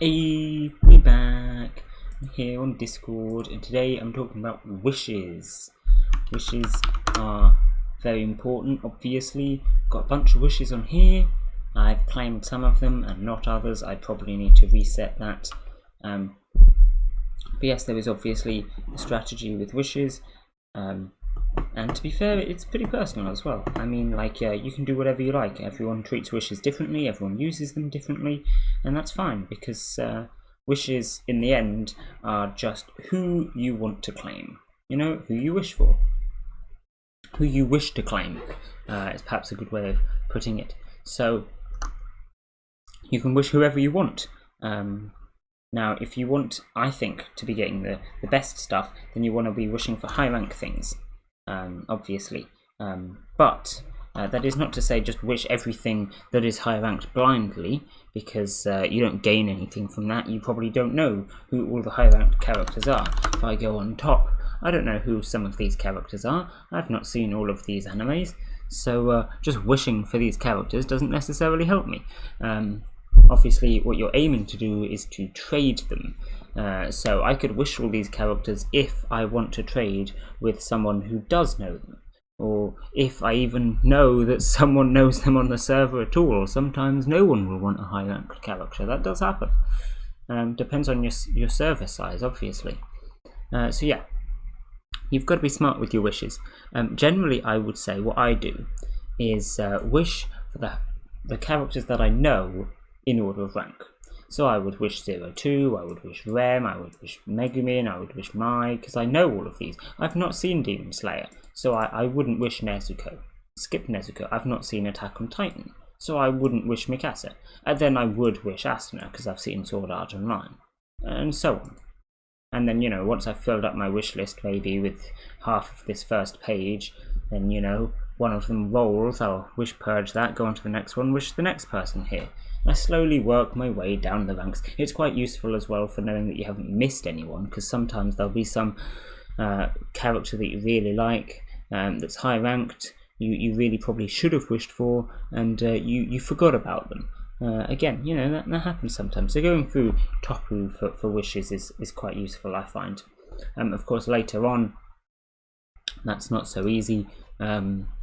Hey, me back. I'm here on Discord, and today I'm talking about wishes. Wishes are very important, obviously. Got a bunch of wishes on here. I've claimed some of them and not others. I probably need to reset that. But yes, there is obviously a strategy with wishes. And to be fair, it's pretty personal as well. I mean, you can do whatever you like. Everyone treats wishes differently, everyone uses them differently, and that's fine, because wishes, in the end, are just who you want to claim. You know, who you wish for. Who you wish to claim is perhaps a good way of putting it. So, you can wish whoever you want. Now, if you want, I think, to be getting the best stuff, then you want to be wishing for high rank things. Obviously, but that is not to say just wish everything that is high ranked blindly, because you don't gain anything from that. You probably don't know who all the high ranked characters are. If I go on top, I don't know who some of these characters are. I've not seen all of these animes, so just wishing for these characters doesn't necessarily help me. Obviously, what you're aiming to do is to trade them. So I could wish all these characters if I want to trade with someone who does know them, or if I even know that someone knows them on the server at all. Sometimes no one will want a high ranked character. That does happen. Depends on your server size, obviously. So yeah, you've got to be smart with your wishes. Generally, I would say what I do is wish for the characters that I know in order of rank. So I would wish 02, I would wish Rem, I would wish Megumin, I would wish Mai, because I know all of these. I've not seen Demon Slayer, so I wouldn't wish Nezuko. Skip Nezuko. I've not seen Attack on Titan, so I wouldn't wish Mikasa. And then I would wish Asuna, because I've seen Sword Art Online, and so on. And then, you know, once I've filled up my wish list, maybe with half of this first page, then, you know, one of them rolls, I'll wish purge that, go on to the next one, wish the next person here. I slowly work my way down the ranks. It's quite useful as well for knowing that you haven't missed anyone, because sometimes there'll be some character that you really like, that's high ranked, you really probably should have wished for, and you forgot about them. Again, you know, that happens sometimes. So going through Topu for wishes is quite useful, I find. Of course, later on, that's not so easy,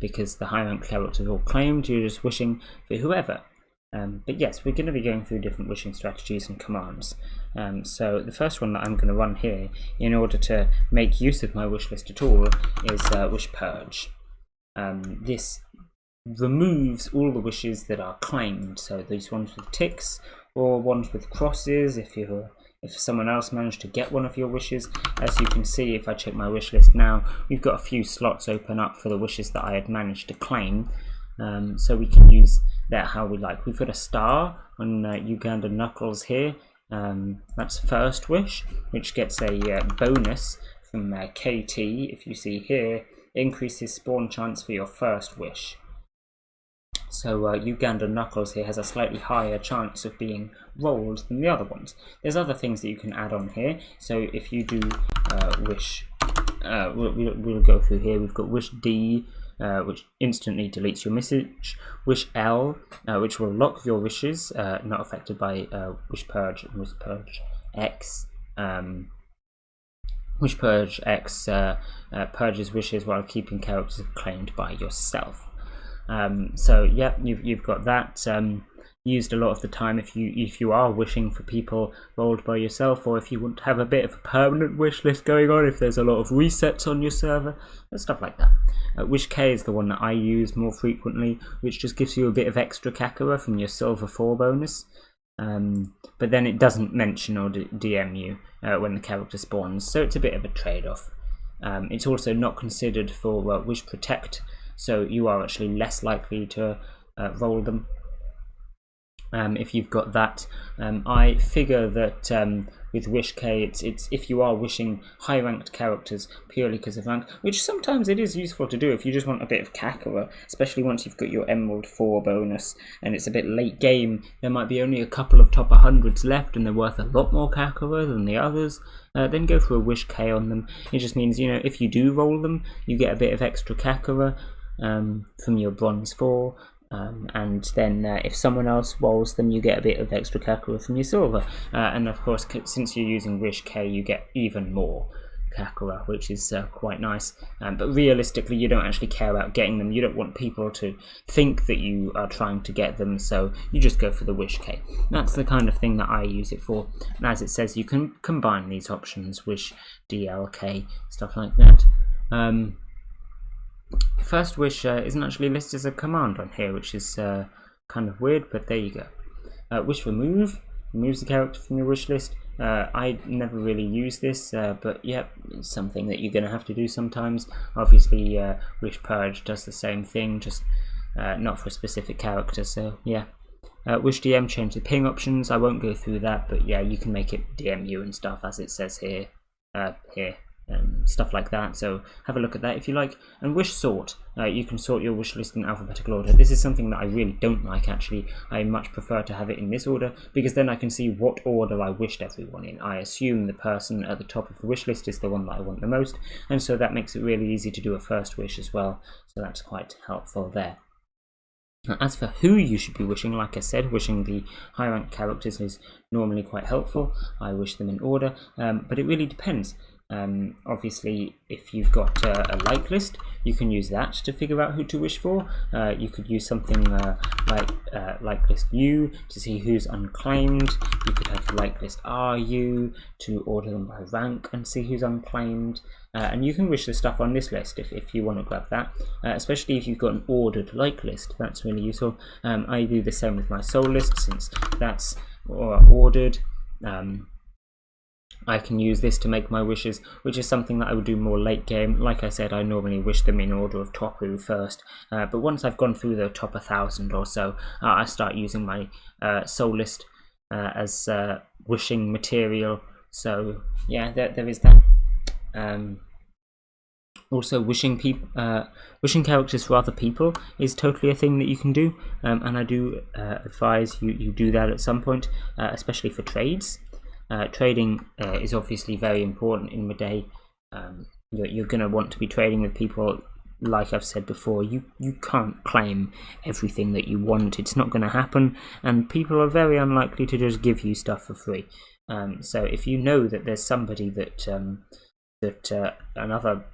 because the high rank characters are all claimed. You're just wishing for whoever. But yes, we're going to be going through different wishing strategies and commands. So the first one that I'm going to run here, in order to make use of my wish list at all, is wish purge. This removes all the wishes that are claimed, so these ones with ticks or ones with crosses. If someone else managed to get one of your wishes, as you can see, if I check my wish list now, we've got a few slots open up for the wishes that I had managed to claim. So we can use that how we like. We've got a star on Uganda Knuckles here. That's first wish, which gets a bonus from KT. If you see here, increases spawn chance for your first wish. So Uganda Knuckles here has a slightly higher chance of being rolled than the other ones. There's other things that you can add on here. So if you do wish, we'll go through here. We've got wish D, which instantly deletes your message. Wish L, which will lock your wishes, not affected by wish purge and wish purge X. Wish purge X purges wishes while keeping characters claimed by yourself. So yeah, you've got that used a lot of the time if you are wishing for people rolled by yourself, or if you want to have a bit of a permanent wish list going on, if there's a lot of resets on your server and stuff like that. Wish K is the one that I use more frequently, which just gives you a bit of extra Kakura from your Silver 4 bonus. But then it doesn't mention or DM you when the character spawns, so it's a bit of a trade-off. It's also not considered for Wish Protect, so you are actually less likely to roll them if you've got that. I figure that with Wish K, it's if you are wishing high ranked characters purely because of rank, which sometimes it is useful to do if you just want a bit of Kakura, especially once you've got your Emerald 4 bonus and it's a bit late game. There might be only a couple of top 100s left and they're worth a lot more Kakura than the others. Then go for a Wish K on them. It just means, you know, if you do roll them, you get a bit of extra Kakura from your Bronze 4. and then if someone else rolls them, you get a bit of extra Kakura from your silver. And of course, since you're using Wish K, you get even more Kakura, which is quite nice. But realistically, you don't actually care about getting them. You don't want people to think that you are trying to get them, so you just go for the Wish K. That's the kind of thing that I use it for. And as it says, you can combine these options, Wish, DLK, stuff like that. First Wish isn't actually listed as a command on here, which is kind of weird, but there you go. Wish Remove removes the character from your wish list. I never really use this, but yeah, it's something that you're going to have to do sometimes. Obviously, Wish Purge does the same thing, just not for a specific character, so yeah. Wish DM, change the ping options. I won't go through that, but yeah, you can make it DM you and stuff, as it says here. Stuff like that, so have a look at that if you like. And Wish Sort, you can sort your wish list in alphabetical order. This is something that I really don't like, actually. I much prefer to have it in this order, because then I can see what order I wished everyone in. I assume the person at the top of the wish list is the one that I want the most, and so that makes it really easy to do a first wish as well, so that's quite helpful there. As for who you should be wishing, like I said, wishing the high rank characters is normally quite helpful. I wish them in order, but it really depends. Obviously, if you've got a like list, you can use that to figure out who to wish for. You could use something like list U to see who's unclaimed. You could have like list RU to order them by rank and see who's unclaimed. And you can wish the stuff on this list if you want to grab that, especially if you've got an ordered like list. That's really useful. I do the same with my soul list, since that's ordered. I can use this to make my wishes, which is something that I would do more late game. Like I said, I normally wish them in order of Topu first, but once I've gone through the top 1,000 or so, I start using my soul list as wishing material. So yeah, there is that. Also, wishing characters for other people is totally a thing that you can do, and I do advise you do that at some point, especially for trades. Trading is obviously very important in Mudae. You're going to want to be trading with people. Like I've said before, you can't claim everything that you want. It's not going to happen, and people are very unlikely to just give you stuff for free. So if you know that there's somebody that another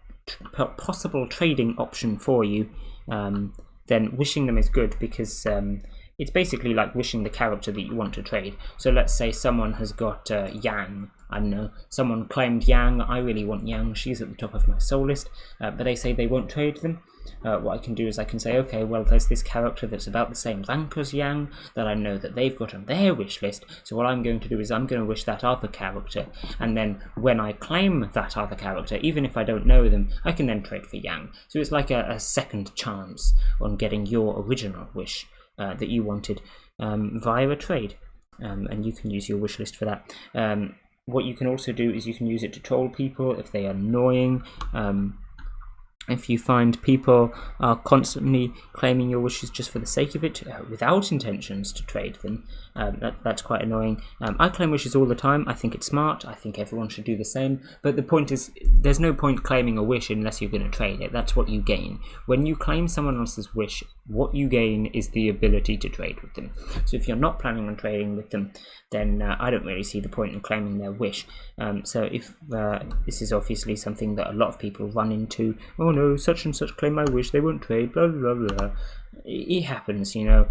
possible trading option for you, then wishing them is good, because it's basically like wishing the character that you want to trade. So let's say someone has got Yang. I don't know, someone claimed Yang. I really want Yang. She's at the top of my soul list, but they say they won't trade them. What I can do is I can say, okay, well, there's this character that's about the same rank as Yang that I know that they've got on their wish list. So what I'm going to do is I'm going to wish that other character, and then when I claim that other character, even if I don't know them, I can then trade for Yang. So it's like a second chance on getting your original wish that you wanted via a trade, and you can use your wish list for that. What you can also do is you can use it to troll people if they are annoying. If you find people are constantly claiming your wishes just for the sake of it, without intentions to trade them, that's quite annoying. I claim wishes all the time. I think it's smart. I think everyone should do the same. But the point is, there's no point claiming a wish unless you're going to trade it. That's what you gain. When you claim someone else's wish, what you gain is the ability to trade with them. So if you're not planning on trading with them, then I don't really see the point in claiming their wish. So if this is obviously something that a lot of people run into. Oh no, such and such claim my wish, they won't trade, blah blah blah. It happens, you know.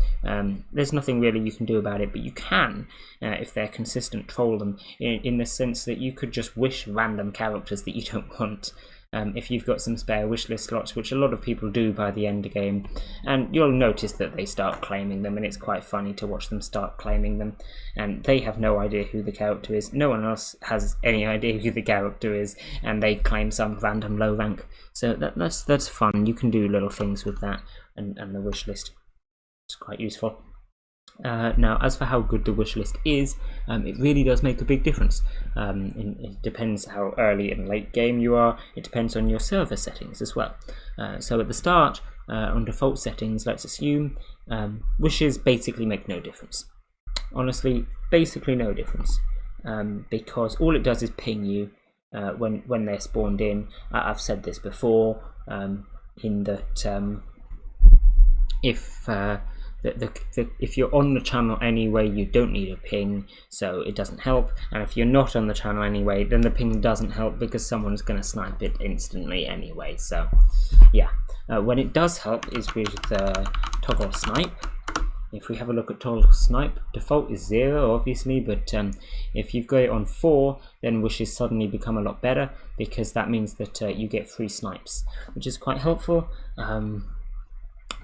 There's nothing really you can do about it, but you can, if they're consistent, troll them in the sense that you could just wish random characters that you don't want. If you've got some spare wishlist slots, which a lot of people do by the end game, and you'll notice that they start claiming them, and it's quite funny to watch them start claiming them, and they have no idea who the character is. No one else has any idea who the character is, and they claim some random low rank. So that's fun. You can do little things with that and the wishlist. It's quite useful. Now, as for how good the wish list is, it really does make a big difference. It depends how early and late game you are. It depends on your server settings as well. So at the start, on default settings, let's assume, wishes basically make no difference. Honestly, basically no difference, because all it does is ping you when they're spawned in. I've said this before, in that if if you're on the channel anyway, you don't need a ping, so it doesn't help. And if you're not on the channel anyway, then the ping doesn't help because someone's going to snipe it instantly anyway. So yeah, when it does help is with toggle snipe. If we have a look at toggle snipe, default is 0 obviously, but if you've got it on 4, then wishes suddenly become a lot better, because that means that you get free snipes, which is quite helpful.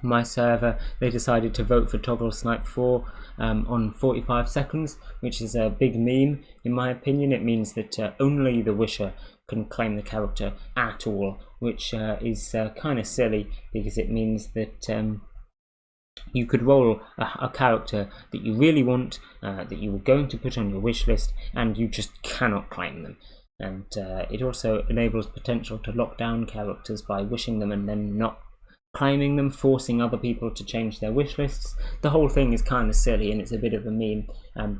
My server, they decided to vote for toggle snipe 4 on 45 seconds, which is a big meme in my opinion. It means that only the wisher can claim the character at all, which is kind of silly, because it means that you could roll a character that you really want, that you were going to put on your wish list, and you just cannot claim them. And it also enables potential to lock down characters by wishing them and then not claiming them, forcing other people to change their wish lists. The whole thing is kind of silly and it's a bit of a meme,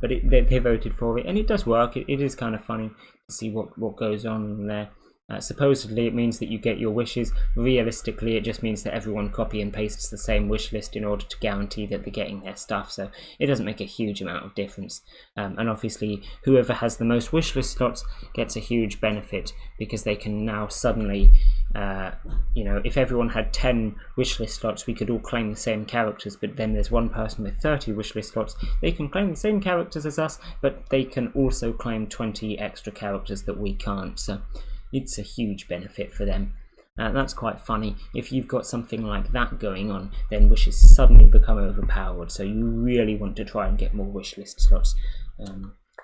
but they voted for it, and it does work. It is kind of funny to see what goes on there. Supposedly it means that you get your wishes. Realistically, it just means that everyone copy and pastes the same wish list in order to guarantee that they're getting their stuff, so it doesn't make a huge amount of difference. And obviously whoever has the most wish list slots gets a huge benefit, because they can now suddenly, you know, if everyone had 10 wish list slots, we could all claim the same characters, but then there's one person with 30 wish list slots. They can claim the same characters as us, but they can also claim 20 extra characters that we can't, so it's a huge benefit for them. That's quite funny. If you've got something like that going on, then wishes suddenly become overpowered, so you really want to try and get more wish list slots,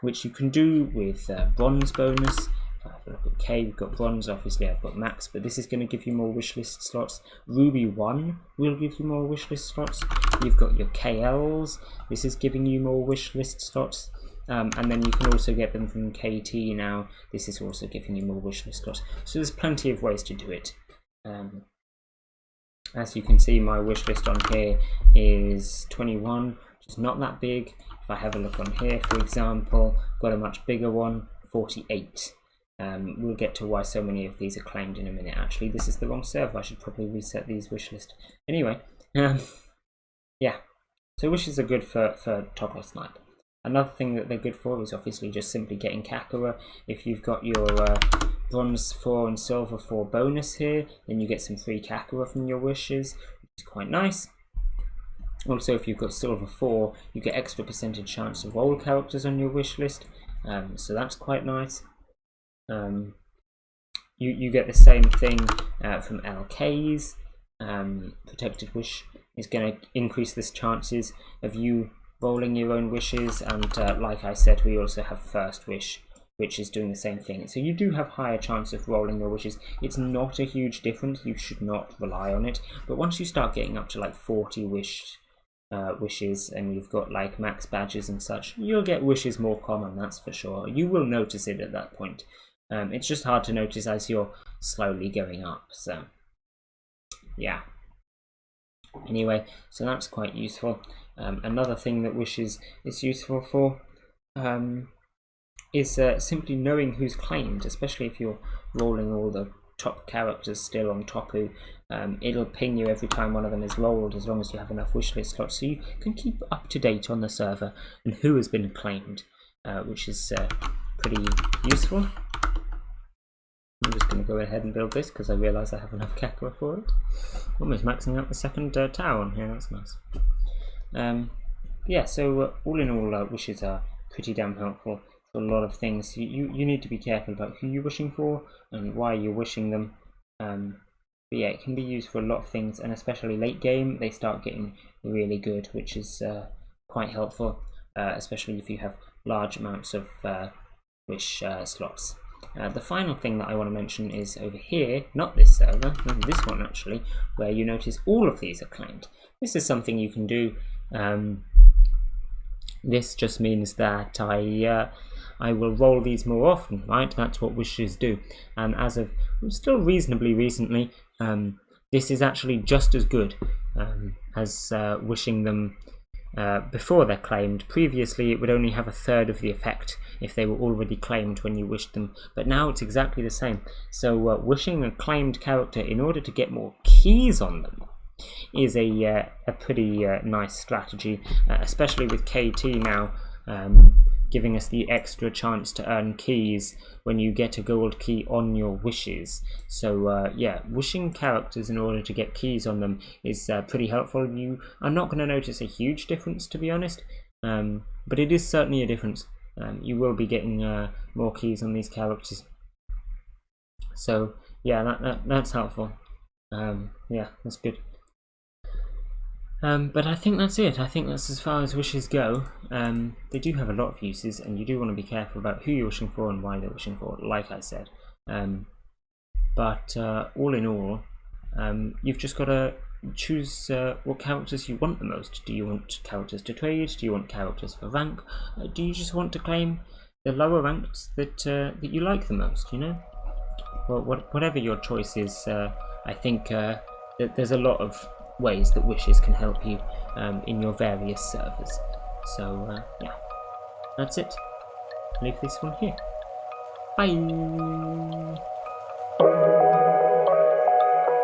which you can do with bronze bonus. If I have a look at K, we've got bronze, obviously I've got max, but this is going to give you more wish list slots. Ruby 1 will give you more wish list slots. You've got your KLs, this is giving you more wish list slots. And then you can also get them from KT now. This is also giving you more wishlist slots. So there's plenty of ways to do it. As you can see, my wishlist on here is 21, which is not that big. If I have a look on here, for example, got a much bigger one, 48. We'll get to why so many of these are claimed in a minute. Actually, this is the wrong server. I should probably reset these wishlist. Anyway, yeah. So wishes are good for toggle snipe. Another thing that they're good for is obviously just simply getting Kakura. If you've got your bronze 4 and silver 4 bonus here, then you get some free Kakura from your wishes, which is quite nice. Also, if you've got silver 4, you get extra percentage chance to roll characters on your wish list, so that's quite nice. You get the same thing from LKs. Protected wish is going to increase the chances of you rolling your own wishes, and like I said, we also have first wish, which is doing the same thing, so you do have higher chance of rolling your wishes. It's not a huge difference, you should not rely on it, but once you start getting up to like 40 wishes and you've got like max badges and such, you'll get wishes more common, that's for sure. You will notice it at that point. It's just hard to notice as you're slowly going up, so yeah. Anyway, so that's quite useful. Another thing that wishes is useful for is simply knowing who's claimed, especially if you're rolling all the top characters still on Topu. It'll ping you every time one of them is rolled, as long as you have enough wishlist slots, so you can keep up to date on the server and who has been claimed, which is pretty useful. I'm just going to go ahead and build this because I realise I have enough Kakura for it. Almost maxing out the second tower on here, that's nice. Yeah, so all in all, wishes are pretty damn helpful for a lot of things. You need to be careful about who you're wishing for and why you're wishing them. But yeah, it can be used for a lot of things, and especially late game, they start getting really good, which is quite helpful, especially if you have large amounts of wish slots. The final thing that I want to mention is over here, not this server, this one actually, where you notice all of these are claimed. This is something you can do. This just means that I will roll these more often, right? That's what wishes do. And as of still reasonably recently, this is actually just as good as wishing them before they're claimed. Previously it would only have a third of the effect if they were already claimed when you wished them, but now it's exactly the same. So wishing a claimed character in order to get more keys on them is a pretty nice strategy, especially with KT now giving us the extra chance to earn keys when you get a gold key on your wishes. So yeah, wishing characters in order to get keys on them is pretty helpful. You are not going to notice a huge difference, to be honest, but it is certainly a difference. You will be getting more keys on these characters. So yeah, that's helpful. Yeah, that's good. But I think that's it. I think that's as far as wishes go. They do have a lot of uses, and you do want to be careful about who you're wishing for and why they're wishing for, like I said. But all in all, you've just got to choose what characters you want the most. Do you want characters to trade? Do you want characters for rank? Do you just want to claim the lower ranks that you like the most, you know? Well, whatever your choice is, I think that there's a lot of ways that wishes can help you in your various servers. So yeah, that's it. Leave this one here. Bye.